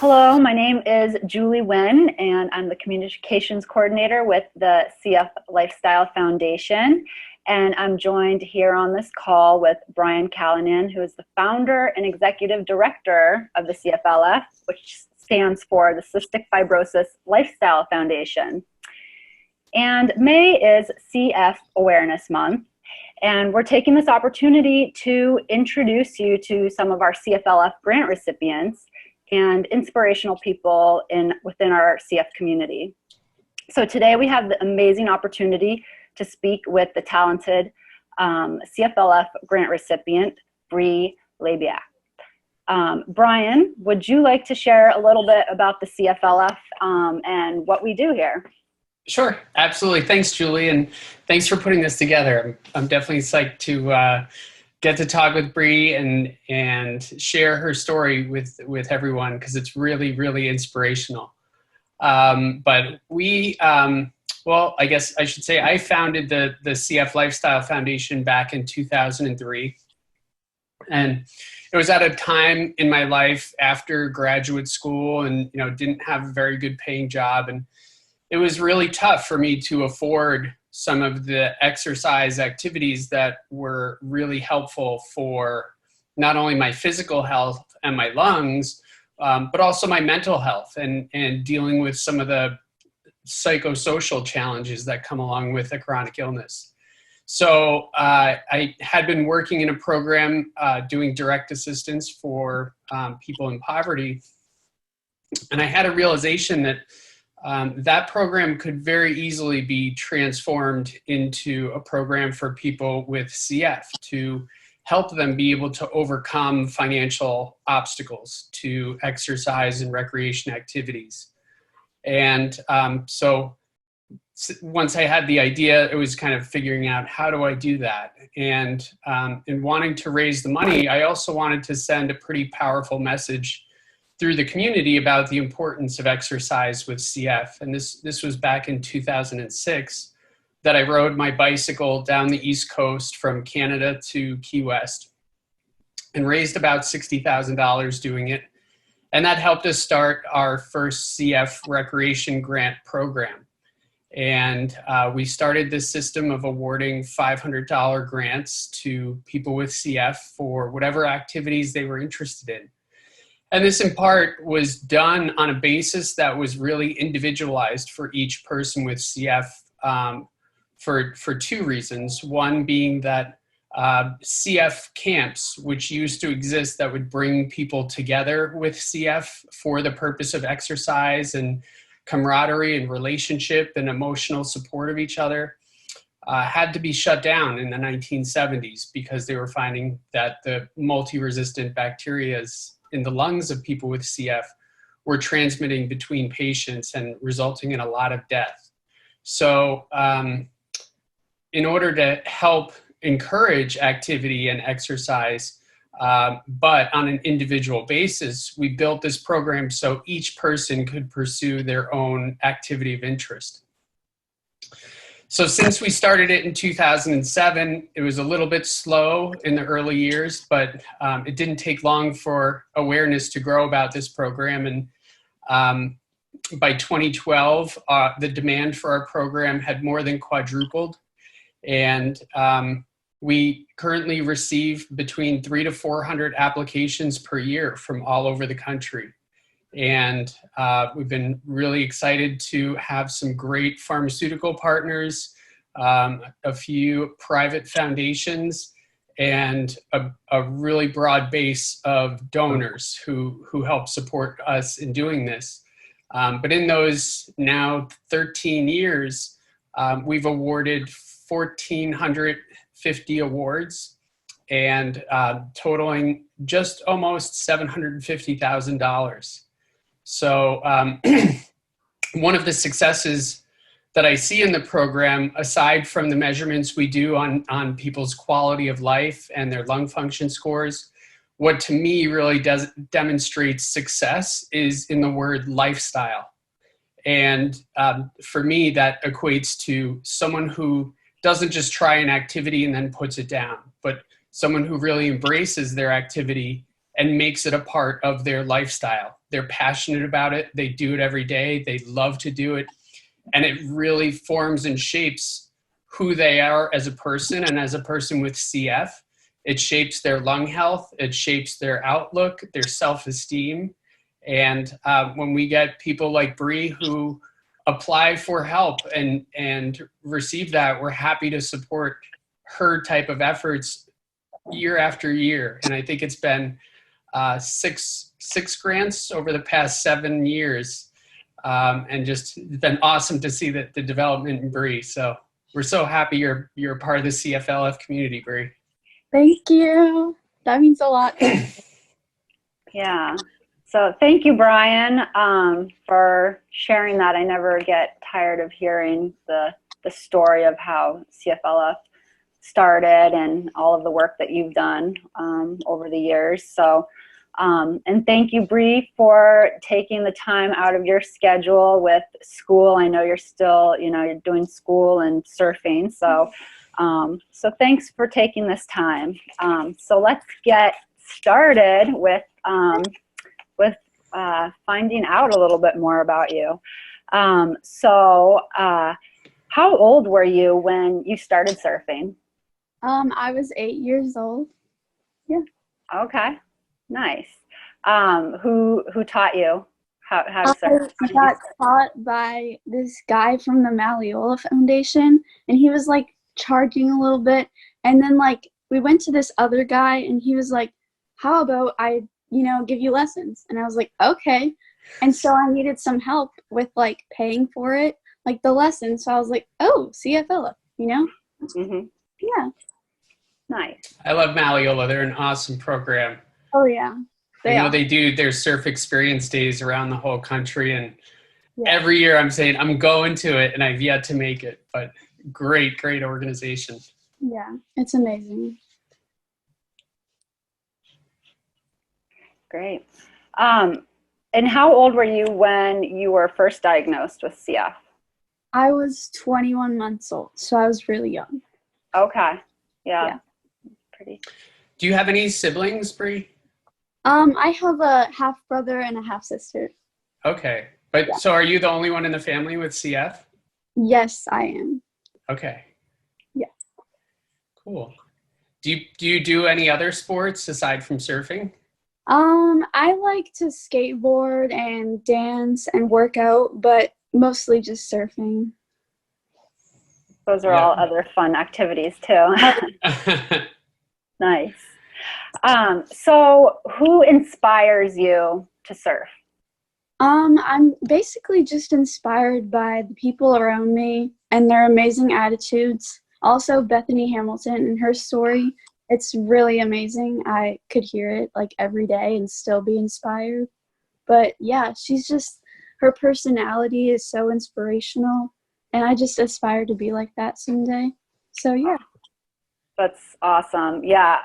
Hello, my name is Julie Nguyen, and I'm the Communications Coordinator with the CF Lifestyle Foundation. And I'm joined here on this call with Brian Callanan, who is the founder and executive director of the CFLF, which stands for the Cystic Fibrosis Lifestyle Foundation. And May is CF Awareness Month, and we're taking this opportunity to introduce you to some of our CFLF grant recipients and inspirational people within our CF community. So today we have the amazing opportunity to speak with the talented CFLF grant recipient, Bree Labiak. Brian, would you like to share a little bit about the CFLF and what we do here? Sure, absolutely. Thanks, Julie, and thanks for putting this together. I'm definitely psyched to get to talk with Bree and share her story with everyone, because it's really, really inspirational. But we, well, I guess I should say I founded the CF Lifestyle Foundation back in 2003. And it was at a time in my life after graduate school and, didn't have a very good paying job. And it was really tough for me to afford some of the exercise activities that were really helpful for not only my physical health and my lungs, but also my mental health and dealing with some of the psychosocial challenges that come along with a chronic illness. So I had been working in a program doing direct assistance for people in poverty. And I had a realization that that program could very easily be transformed into a program for people with CF to help them be able to overcome financial obstacles to exercise and recreation activities. And so once I had the idea, it was kind of figuring out, how do I do that? And in wanting to raise the money, I also wanted to send a pretty powerful message through the community about the importance of exercise with CF. And this was back in 2006 that I rode my bicycle down the East Coast from Canada to Key West and raised about $60,000 doing it. And that helped us start our first CF recreation grant program. And we started this system of awarding $500 grants to people with CF for whatever activities they were interested in. And this in part was done on a basis that was really individualized for each person with CF for two reasons. One being that CF camps, which used to exist that would bring people together with CF for the purpose of exercise and camaraderie and relationship and emotional support of each other, had to be shut down in the 1970s because they were finding that the multi-resistant bacteria in the lungs of people with CF were transmitting between patients and resulting in a lot of death. So in order to help encourage activity and exercise, but on an individual basis, we built this program so each person could pursue their own activity of interest. So since we started it in 2007, it was a little bit slow in the early years, but it didn't take long for awareness to grow about this program. And by 2012, the demand for our program had more than quadrupled. And we currently receive between 300 to 400 applications per year from all over the country. And we've been really excited to have some great pharmaceutical partners, a few private foundations, and a really broad base of donors who help support us in doing this. But in those now 13 years, we've awarded 1,450 awards and totaling just almost $750,000. So one of the successes that I see in the program, aside from the measurements we do on people's quality of life and their lung function scores, what to me really demonstrates success is in the word lifestyle. And for me, that equates to someone who doesn't just try an activity and then puts it down, but someone who really embraces their activity and makes it a part of their lifestyle. They're passionate about it. They do it every day. They love to do it. And it really forms and shapes who they are as a person, and as a person with CF. It shapes their lung health. It shapes their outlook, their self-esteem. And when we get people like Bree who apply for help and receive that, we're happy to support her type of efforts year after year. And I think it's been six grants over the past 7 years. And just it's been awesome to see the development in Bree. So we're so happy you're a part of the CFLF community, Bree. Thank you. That means a lot. Yeah. So thank you, Brian, for sharing that. I never get tired of hearing the story of how CFLF started and all of the work that you've done over the years. So, and thank you, Bree, for taking the time out of your schedule with school. I know you're still, you're doing school and surfing. So, so thanks for taking this time. So let's get started with finding out a little bit more about you. How old were you when you started surfing? I was 8 years old. Yeah. Okay, nice. Who taught you how to surf? I got taught by this guy from the Malleola Foundation, and he was like charging a little bit. And then like we went to this other guy, and he was like, "How about I, give you lessons?" And I was like, "Okay." And so I needed some help with like paying for it, like the lessons. So I was like, "Oh, CFLF," Mm-hmm. Yeah. Nice. I love Malleola. They're an awesome program. Oh yeah. They do their surf experience days around the whole country, and every year I'm saying I'm going to it, and I've yet to make it. But great organization. Yeah, it's amazing. Great. And how old were you when you were first diagnosed with CF? I was 21 months old, so I was really young. Okay. Yeah. Pretty. Do you have any siblings, Bree? I have a half brother and a half sister. Okay. But so are you the only one in the family with CF? Yes, I am. Okay. Yeah. Cool. Do you do any other sports aside from surfing? I like to skateboard and dance and work out, but mostly just surfing. Those are all other fun activities too. Nice. So who inspires you to surf? I'm basically just inspired by the people around me and their amazing attitudes. Also, Bethany Hamilton and her story. It's really amazing. I could hear it like every day and still be inspired. But yeah, her personality is so inspirational, and I just aspire to be like that someday. So yeah. That's awesome. Yeah.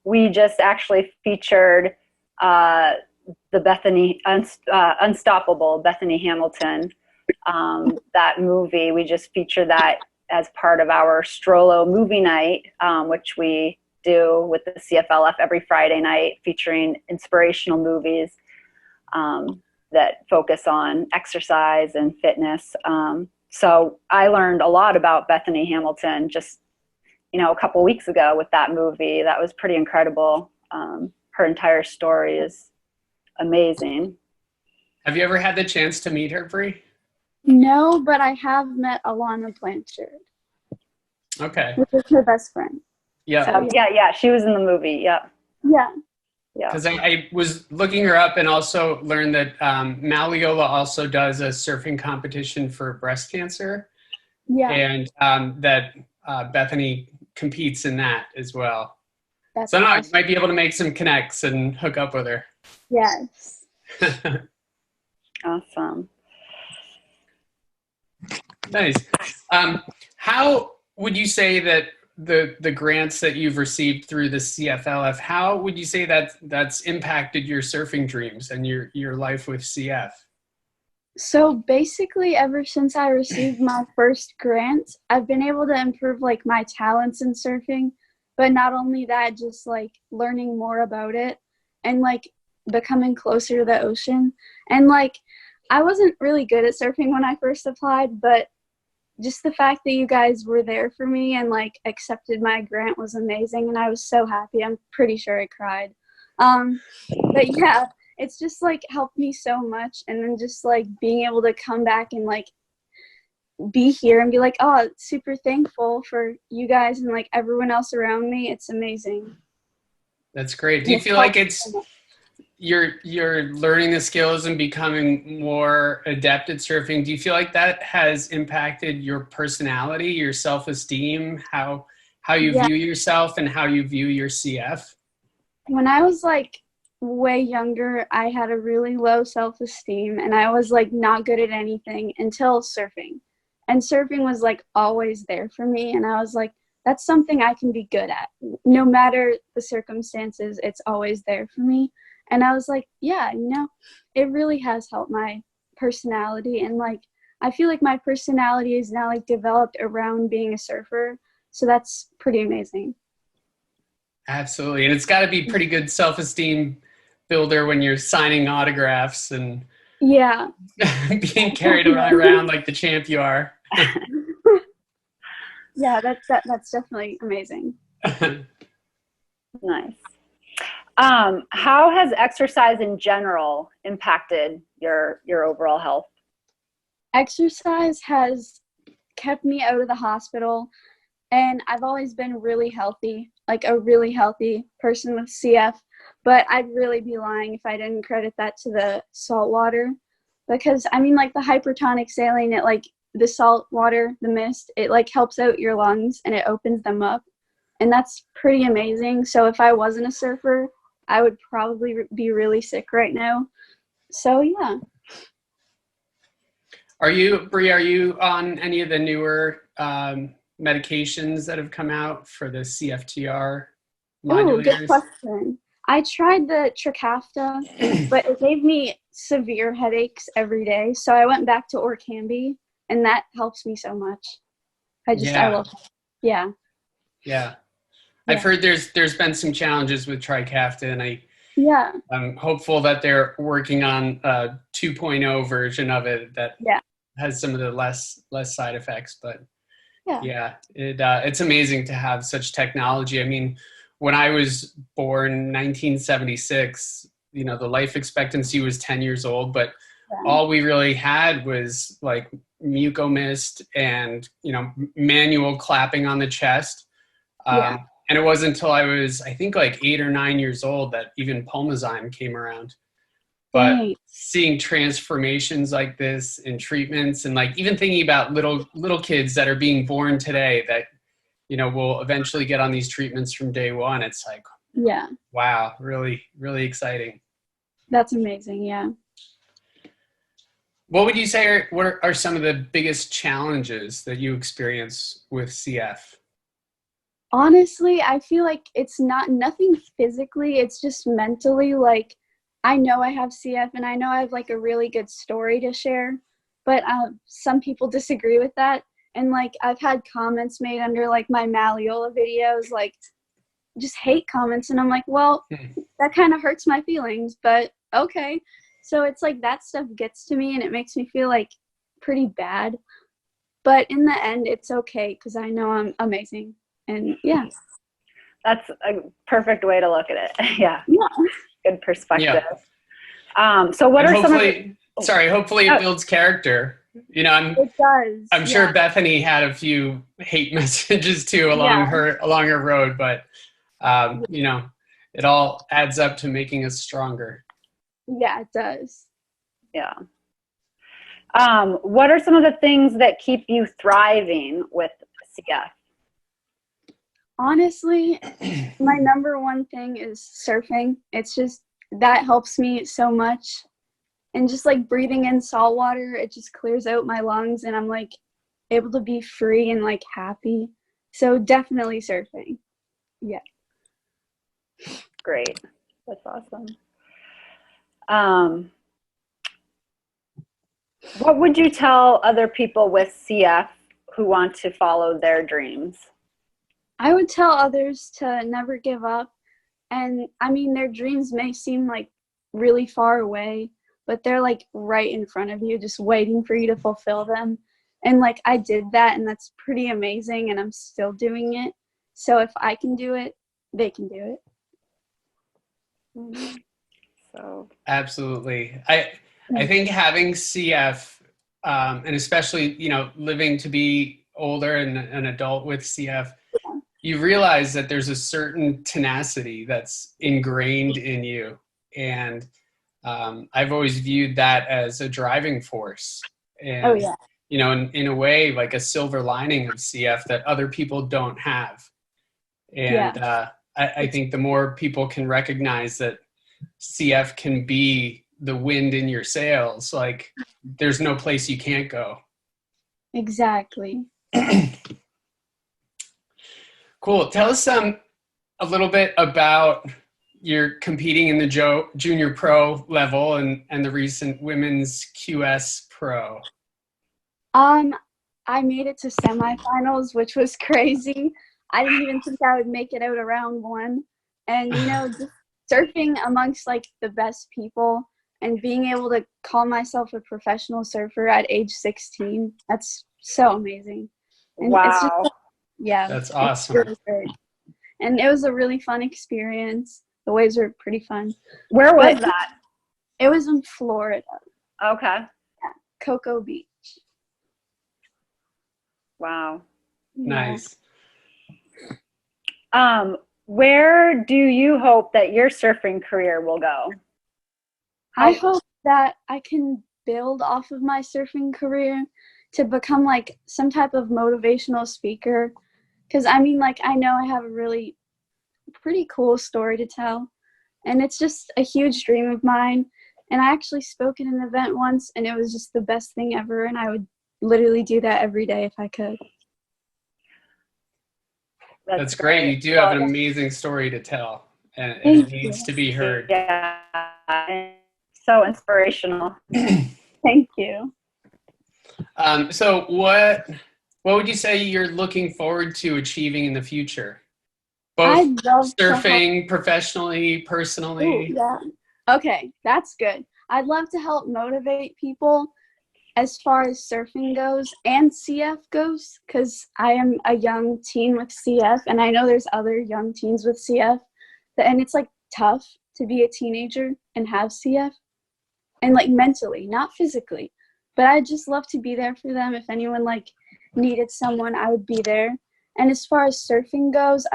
We just actually featured the Bethany Unstoppable Bethany Hamilton. That movie, we just featured that as part of our STROLO movie night, which we do with the CFLF every Friday night, featuring inspirational movies that focus on exercise and fitness. So I learned a lot about Bethany Hamilton just, a couple weeks ago with that movie. That was pretty incredible. Her entire story is amazing. Have you ever had the chance to meet her, Bree? No, but I have met Alana Blanchard. Okay. Which is her best friend. Yeah. So, yeah. She was in the movie. Yep. Yeah. Yeah. Because I was looking her up and also learned that Malleola also does a surfing competition for breast cancer. Yeah. And that Bethany competes in that as well. That's so awesome. I might be able to make some connects and hook up with her. Yes. Awesome. Nice. How would you say that the grants that you've received through the CFLF, how would you say that that's impacted your surfing dreams and your life with CF? So basically, ever since I received my first grant, I've been able to improve like my talents in surfing. But not only that, just like learning more about it. and like becoming closer to the ocean. And like I wasn't really good at surfing when I first applied, but just the fact that you guys were there for me and like accepted my grant was amazing, and I was so happy. I'm pretty sure I cried. But yeah, it's just like helped me so much, and then just like being able to come back and like be here and be like, oh, super thankful for you guys and like everyone else around me. It's amazing. That's great. Do you feel like it's you're learning the skills and becoming more adept at surfing? Do you feel like that has impacted your personality, your self-esteem, how you view yourself and how you view your CF? When I was like way younger, I had a really low self-esteem and I was like not good at anything until surfing. And surfing was like always there for me, and I was like, that's something I can be good at. No matter the circumstances, it's always there for me. And I was like, yeah, you know, it really has helped my personality. And like, I feel like my personality is now like developed around being a surfer. So that's pretty amazing. Absolutely. And it's got to be pretty good self-esteem builder when you're signing autographs and yeah, being carried around like the champ you are. Yeah, that's definitely amazing. Nice. How has exercise in general impacted your overall health? Exercise has kept me out of the hospital, and I've always been really healthy, like a really healthy person with CF, but I'd really be lying if I didn't credit that to the salt water, because I mean, like the hypertonic saline, it like the salt water, the mist, it like helps out your lungs and it opens them up, and that's pretty amazing. So if I wasn't a surfer, I would probably be really sick right now. So yeah. Bree, are you on any of the newer medications that have come out for the CFTR modulators? Oh, good question. I tried the Trikafta, but it gave me severe headaches every day. So I went back to Orkambi, and that helps me so much. I love it. Yeah. Yeah. I've heard there's been some challenges with Trikafta, and I'm hopeful that they're working on a 2.0 version of it that has some of the less side effects. But it's amazing to have such technology. I mean, when I was born 1976, you know, the life expectancy was 10 years old, but all we really had was like mucomist and, you know, manual clapping on the chest. And it wasn't until I was, I think, like 8 or 9 years old that even Pulmozyme came around. But seeing transformations like this in treatments, and like even thinking about little kids that are being born today that, you know, will eventually get on these treatments from day one, it's like, wow, really, really exciting. That's amazing. Yeah. What would you say what are some of the biggest challenges that you experience with CF? Honestly, I feel like it's nothing physically, it's just mentally. Like, I know I have CF and I know I have like a really good story to share, but some people disagree with that. And like, I've had comments made under like my Malleola videos, like just hate comments. And I'm like, well, that kind of hurts my feelings, but okay. So it's like that stuff gets to me and it makes me feel like pretty bad. But in the end, it's okay because I know I'm amazing. And that's a perfect way to look at it. Yeah. Good perspective. So what are some of the, hopefully it builds character. You know, it does. I'm sure Bethany had a few hate messages too along her road, but you know, it all adds up to making us stronger. Yeah, it does. Yeah. What are some of the things that keep you thriving with CF? Honestly, my number one thing is surfing. It's just, that helps me so much. And just like breathing in salt water, it just clears out my lungs and I'm like able to be free and like happy. So definitely surfing. Yeah. Great. That's awesome. What would you tell other people with CF who want to follow their dreams? I would tell others to never give up And I mean, their dreams may seem like really far away, but they're like right in front of you, just waiting for you to fulfill them. And like I did that, and that's pretty amazing, and I'm still doing it. So if I can do it, they can do it. So Absolutely. I think having CF, and especially, you know, living to be older and an adult with CF, you realize that there's a certain tenacity that's ingrained in you. And I've always viewed that as a driving force. And, Oh yeah. you know, in a way, like a silver lining of CF that other people don't have. And I think the more people can recognize that CF can be the wind in your sails, like there's no place you can't go. Exactly. Cool. Tell us a little bit about your competing in the junior pro level and the recent women's QS pro. I made it to semifinals, which was crazy. I didn't even think I would make it out of round one. And, you know, just surfing amongst like the best people and being able to call myself a professional surfer at age 16, that's so amazing. And wow. It's just, yeah. That's awesome. Really great. And it was a really fun experience. The waves were pretty fun. Where was that? It was in Florida. Okay. Yeah, Cocoa Beach. Wow. Nice. Where do you hope that your surfing career will go? I hope that I can build off of my surfing career to become like some type of motivational speaker. Because I mean, like, I know I have a really pretty cool story to tell, and it's just a huge dream of mine. And I actually spoke at an event once, and it was just the best thing ever, and I would literally do that every day if I could. That's great. You do have an amazing story to tell, and it needs to be heard. Yeah, so inspirational. Thank you. So what would you say you're looking forward to achieving in the future? Both surfing, professionally, personally? Ooh, yeah. Okay, that's good. I'd love to help motivate people as far as surfing goes and CF goes, because I am a young teen with CF, and I know there's other young teens with CF, and it's like tough to be a teenager and have CF, and like mentally, not physically. But I'd just love to be there for them. If anyone like needed someone, I would be there. And as far as surfing goes,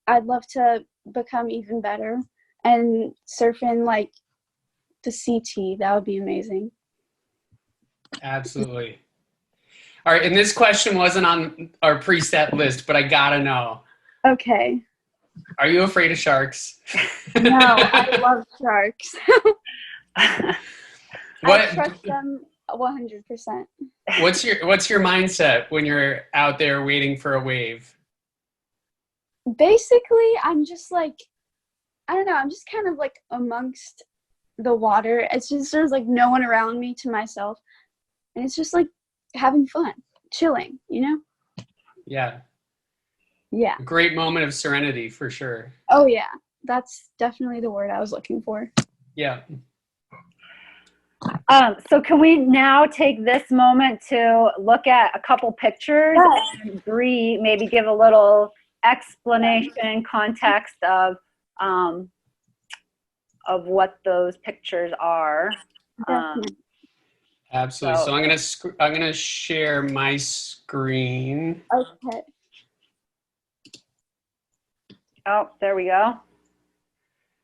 I'd love to become even better and surf in like the CT. That would be amazing. Absolutely. All right, and this question wasn't on our preset list, but I gotta know. Okay. Are you afraid of sharks? No, I love sharks. I trust them 100%. What's your mindset when you're out there waiting for a wave? Basically, I'm just like, I don't know, I'm just kind of like amongst the water. It's just there's like no one around me to myself. And it's just like having fun, chilling, you know? Yeah. Yeah. Great moment of serenity for sure. Oh yeah. That's definitely the word I was looking for. Yeah. So can we now take this moment to look at a couple pictures and Bree maybe give a little explanation, context of what those pictures are. Absolutely. So I'm gonna share my screen. Okay. Oh, there we go.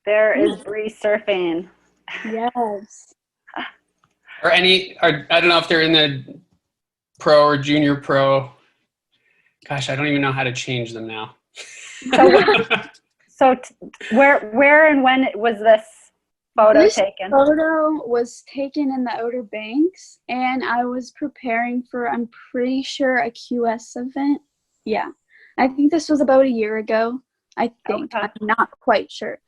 There is Bree surfing. Yes. Or I don't know if they're in the pro or junior pro. Gosh, I don't even know how to change them now. So where and when was this photo taken? This photo was taken in the Outer Banks, and I was preparing for, I'm pretty sure, a QS event. Yeah. I think this was about a year ago. I think. Okay. I'm not quite sure.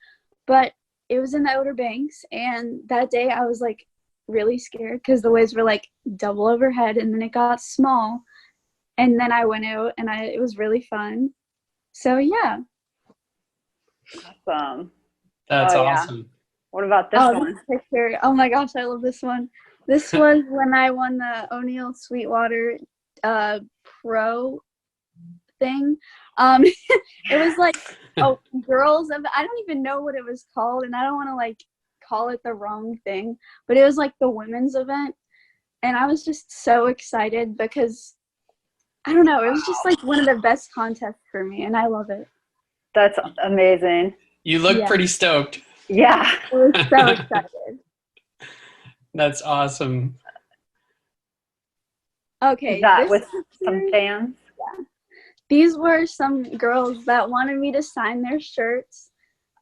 But it was in the Outer Banks, and that day I was like really scared because the waves were like double overhead, and then it got small. And then I went out, and it was really fun. So yeah. Awesome. That's Oh, yeah. awesome. What about this one? This picture. Oh my gosh, I love this one. This was when I won the O'Neill Sweetwater pro thing. It was like girls of, I don't even know what it was called, and I don't want to like call it the wrong thing, but it was like the women's event, and I was just so excited because I don't know, it was just like one of the best contests for me, and I love it. That's amazing. You look pretty stoked. Yeah. I was so excited. That's awesome. Okay. That with some fans? Yeah. These were some girls that wanted me to sign their shirts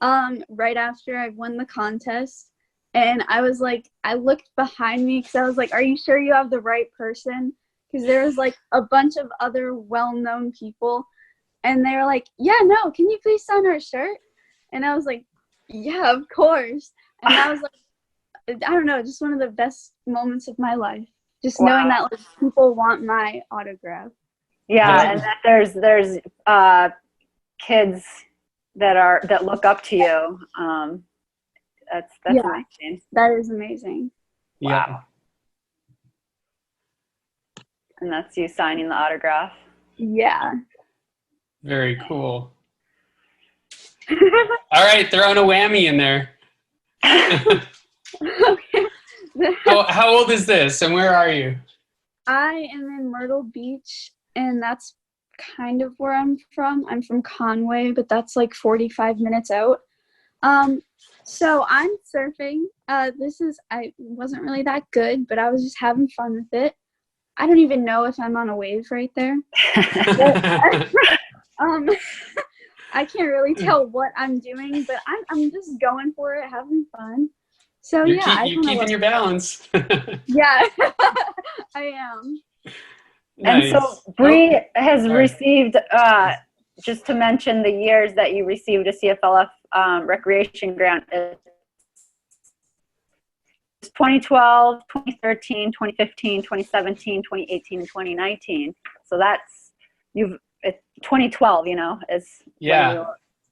right after I won the contest. And I was like, I looked behind me because I was like, are you sure you have the right person? Because there was like a bunch of other well-known people. And they were like, yeah, no, can you please sign our shirt? And I was like, yeah, of course. And I was like, I don't know, just one of the best moments of my life. Just knowing that like people want my autograph. Yeah, and that there's kids that look up to you. That's amazing. That is amazing. Yeah. Wow. And that's you signing the autograph. Yeah. Very cool. All right, throwing a whammy in there. Okay. How old is this, and where are you? I am in Myrtle Beach, and that's kind of where I'm from. I'm from Conway, but that's like 45 minutes out. So I'm surfing. I wasn't really that good, but I was just having fun with it. I don't even know if I'm on a wave right there. I can't really tell what I'm doing, but I'm just going for it, having fun. So you're keeping your balance. Yeah, I am. Nice. And so Bree has received, just to mention the years that you received a CFLF recreation grant, it's 2012, 2013, 2015, 2017, 2018, and 2019. So that's 2012, is when you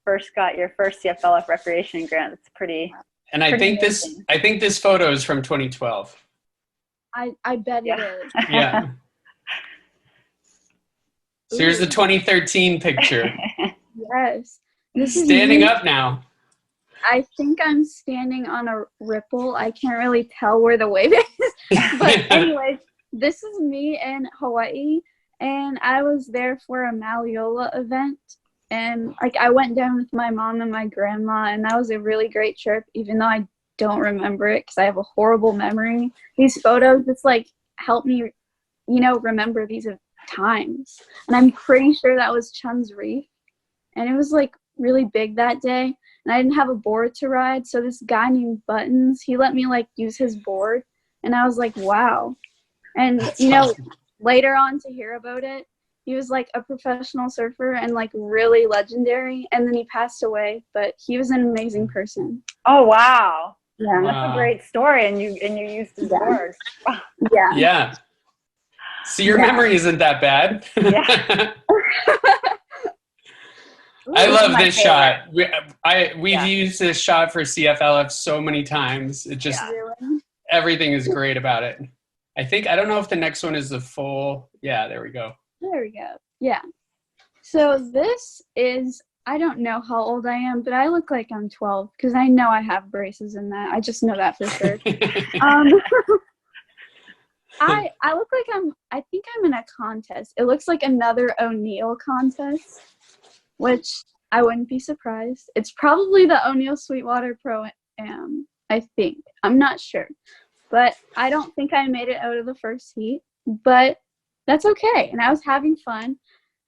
first got your first CFLF recreation grant. It's pretty. And I think this photo is from 2012. I bet it is. Yeah. So here's the 2013 picture. Yes. This is standing up now. I think I'm standing on a ripple. I can't really tell where the wave is. But anyways, this is me in Hawaii, and I was there for a Malleola event. And like I went down with my mom and my grandma, and that was a really great trip, even though I don't remember it because I have a horrible memory. These photos just like help me, remember these times. And I'm pretty sure that was Chun's Reef, and it was like really big that day. And I didn't have a board to ride, so this guy named Buttons, he let me like use his board, and I was like, wow. And That's awesome. Later on to hear about it, he was like a professional surfer and like really legendary, and then he passed away, but he was an amazing person. Oh wow. Yeah. That's a great story, and you used his board. Yeah. Yeah. So your memory isn't that bad. Yeah. I love this shot. We've used this shot for CFLF so many times. It just everything is great about it. I don't know if the next one is the full. Yeah, there we go. There we go. Yeah. So this is, I don't know how old I am, but I look like I'm 12 because I know I have braces in that. I just know that for sure. I look like I think I'm in a contest. It looks like another O'Neill contest, which I wouldn't be surprised. It's probably the O'Neill Sweetwater Pro-Am, I think. I'm not sure. But I don't think I made it out of the first heat. But that's okay. And I was having fun.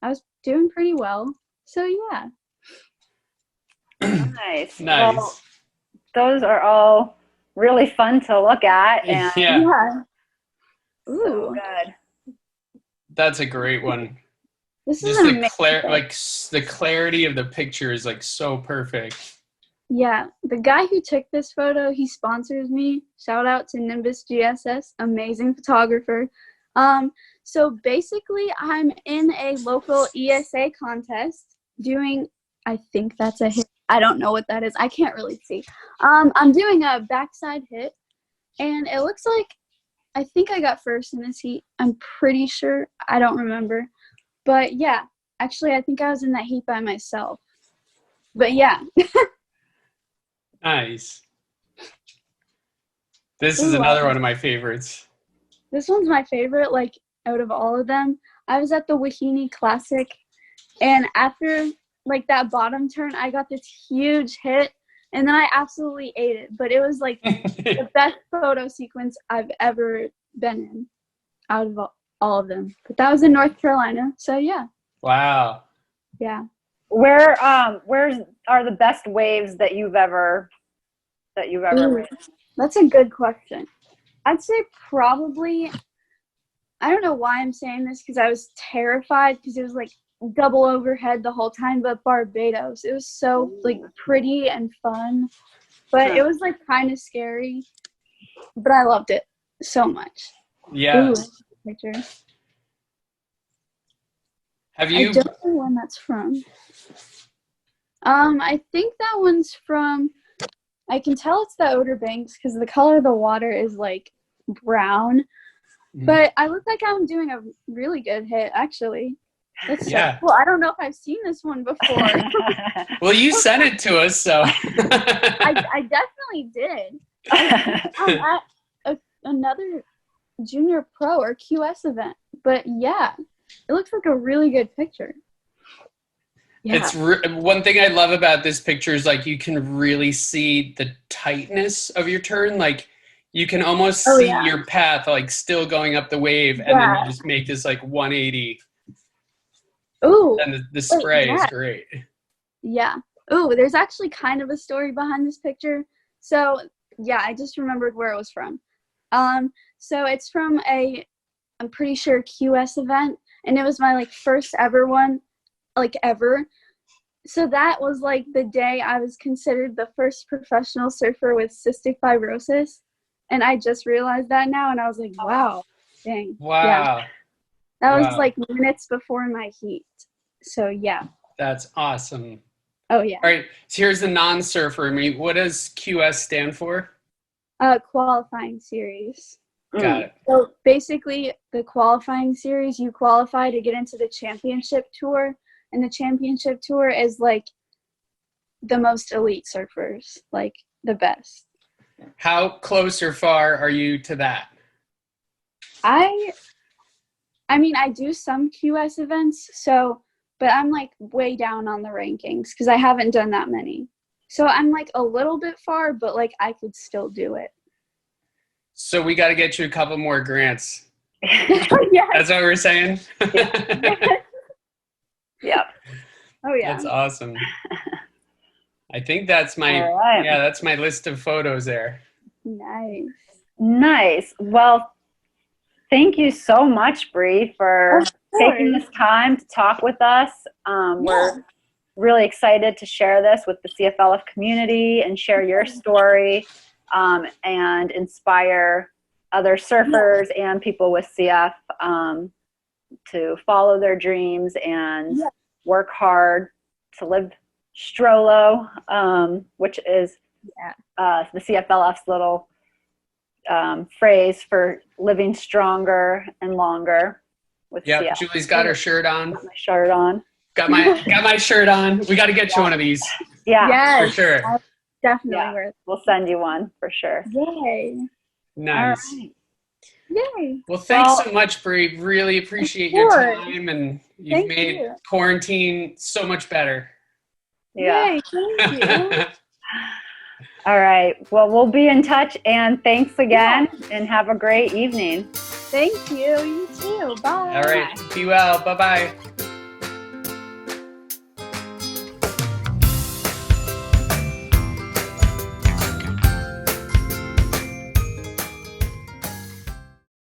I was doing pretty well. So, yeah. Nice. Well, those are all really fun to look at. And yeah. Ooh. So good. That's a great one. This is the clarity of the picture is like so perfect. Yeah, the guy who took this photo, he sponsors me. Shout out to Nimbus GSS, amazing photographer. So basically, I'm in a local ESA contest doing I think that's a hit. I don't know what that is. I can't really see. I'm doing a backside hit, and it looks like I think I got first in this heat. I'm pretty sure. I don't remember. But yeah, actually, I think I was in that heat by myself. But yeah. Nice. This is another one of my favorites. This one's my favorite, like, out of all of them. I was at the Wahine Classic, and after, like, that bottom turn, I got this huge hit, and then I absolutely ate it. But it was, like, the best photo sequence I've ever been in out of all of them. But that was in North Carolina, so yeah. Wow. Yeah. Where are the best waves that you've ever made? That's a good question. I'd say probably, I don't know why I'm saying this because I was terrified because it was like double overhead the whole time, but Barbados, it was so like pretty and fun, but it was like kind of scary, but I loved it so much. Yeah. Ooh, picture. Have you? I don't know when that's from. I think that one's from, I can tell it's the Outer Banks because the color of the water is like brown, but I look like I'm doing a really good hit actually. That's so cool. I don't know if I've seen this one before. Well, you sent it to us, so. I definitely did. I'm at another junior pro or QS event, but yeah, it looks like a really good picture. Yeah. It's one thing I love about this picture is like you can really see the tightness of your turn. Like you can almost see your path like still going up the wave, and then you just make this like 180. Ooh. And the spray is great. Yeah. Ooh, there's actually kind of a story behind this picture. So yeah, I just remembered where it was from. So it's from I'm pretty sure QS event, and it was my like first ever one, like ever. So that was like the day I was considered the first professional surfer with cystic fibrosis, and I just realized that now, and I was like, wow, dang. Wow. Yeah. That was like minutes before my heat. So yeah. That's awesome. Oh yeah. All right, so here's the non-surfer. I mean, what does QS stand for? Qualifying series. Got it. So basically, the qualifying series, you qualify to get into the championship tour, and the championship tour is like the most elite surfers, like the best. How close or far are you to that? I mean, I do some QS events, but I'm like way down on the rankings because I haven't done that many. So I'm like a little bit far, but like I could still do it. So we got to get you a couple more grants. Yes. That's what we're saying? Yep. Oh yeah. That's awesome. I think that's my, that's my list of photos there. Nice. Well, thank you so much, Bree, for taking this time to talk with us. We're really excited to share this with the CFLF community and share your story and inspire other surfers and people with CF to follow their dreams and work hard to live STROLO, which is the CFLF's little phrase for living stronger and longer with CF. Julie's got her shirt on. Got my shirt on. Got my shirt on. We got to get you one of these. Yeah, for sure. Definitely worth it. We'll send you one for sure. Yay. Nice. Right. Yay. Well, thanks so much, Bree. Really appreciate your time, and you've made quarantine so much better. Yeah. Yay, thank you. All right. Well, we'll be in touch, and thanks again, and have a great evening. Thank you. You too. Bye. All right. Be well. Bye-bye.